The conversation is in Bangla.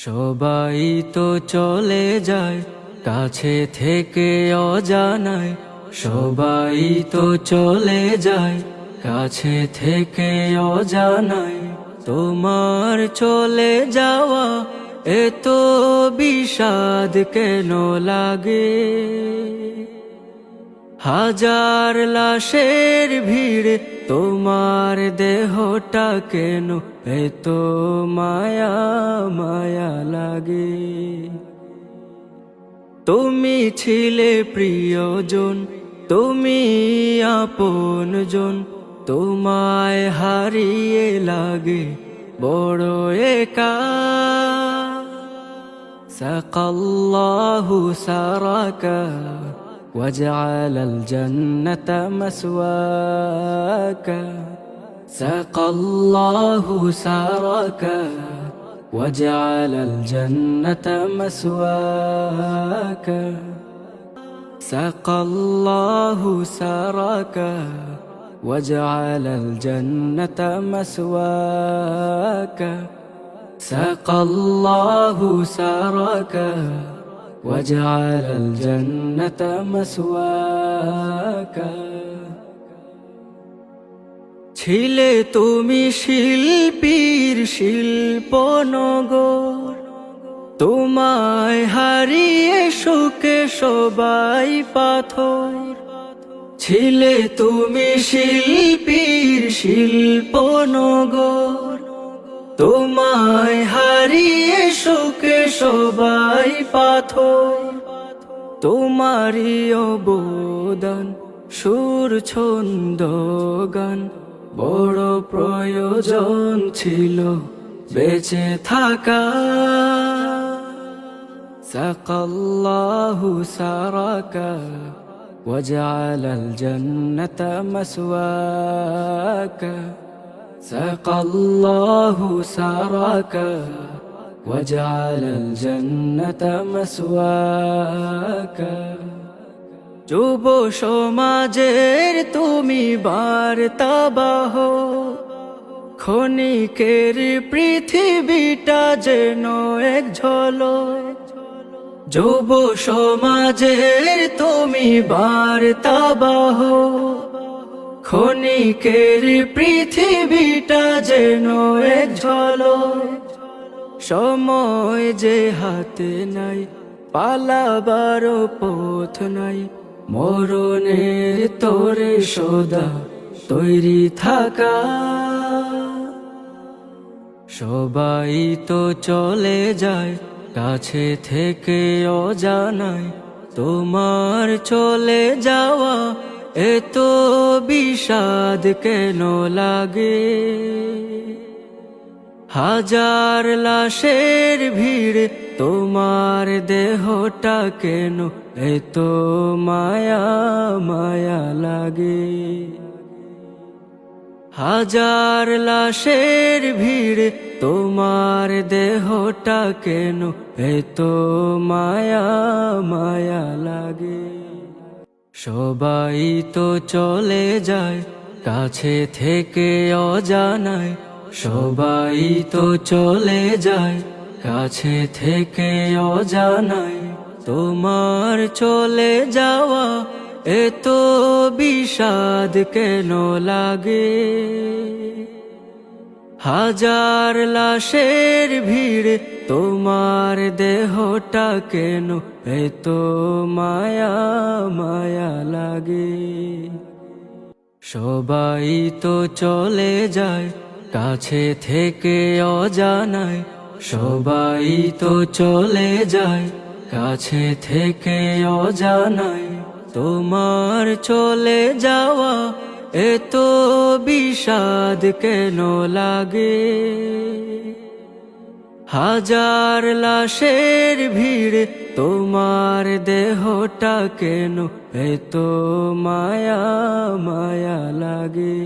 সবাই তো চলে যায় কাছে থেকে অজানায়, সবাই তো চলে যায় কাছে থেকে অজানায়। তোমার চলে যাওয়া এত বিষাদ কেন লাগে? হাজার লাশের ভিড় তোমার দেহটা কেন এত মায়া মায়া লাগে? তুমি ছিলে প্রিয়জন, তুমি আপনজন, তোমায় হারিয়ে লাগে বড় একা। সাকাল্লাহু সারাকা وجعل الجنة مسواك، سقى الله سارك وجعل الجنة مسواك، سقى الله سارك وجعل الجنة مسواك، سقى الله سارك وجعل الجنة مسواك। ছিলে তুমি শিল্পীর শিল্পনগর, তোমায় হারিয়ে শোকে সবাই পাথর। ছিলে তুমি শিল্পীর শিল্পনগর, তোমায় হারিয়ে শোকে সবাই পাথর। তোমারই অবদান সুর ছন্দ গান বড় প্রয়োজন ছিল বেঁচে থাকা। সাকাল্লাহু সারাকা وجعل الجنة مسواك، سقى الله سارك وجعل الجنة مسواك। যুব সমাজের তুমি বার্তাবাহ, ক্ষণিকের পৃথিবীটা যেন এক ঝলক। যুব সমাজের তুমি বার্তাবাহ, ক্ষণিকের পৃথিবীটা যেন এক ঝলক। সময় যে হাতে নাই, পালাবার পথ নাই, মরণের তোরে সদা তৈরি থাকা। সবাই তো চলে যায় কাছে থেকে অজানায়, তোমার চলে যাওয়া এত বিষাদ কেন লাগে? হাজার লাশের ভিড় তোমার দেহটা কেন এত মায়া মায়া লাগে? হাজার লাশের ভিড় তোমার দেহটা কেন এত মায়া মায়া লাগে? সবাই তো চলে যায় কাছে থেকে অজানায়, সবাই তো চলে যায় কাছে থেকে অজানায়। তোমার চলে যাওয়া এত বিষাদ কেন লাগে? হাজার লাশের ভিড় তোমার দেহটা কেন এত মায়া মায়া লাগে? সবাই তো চলে যায় কাছে থেকে অজানায়, সবাই তো চলে যায় কাছে থেকে অজানায়। তোমার চলে যাওয়া এত বিষাদ কেন লাগে? হাজার লাশের ভিড় তোমার দেহটা কেন এত মায়া মায়া লাগে?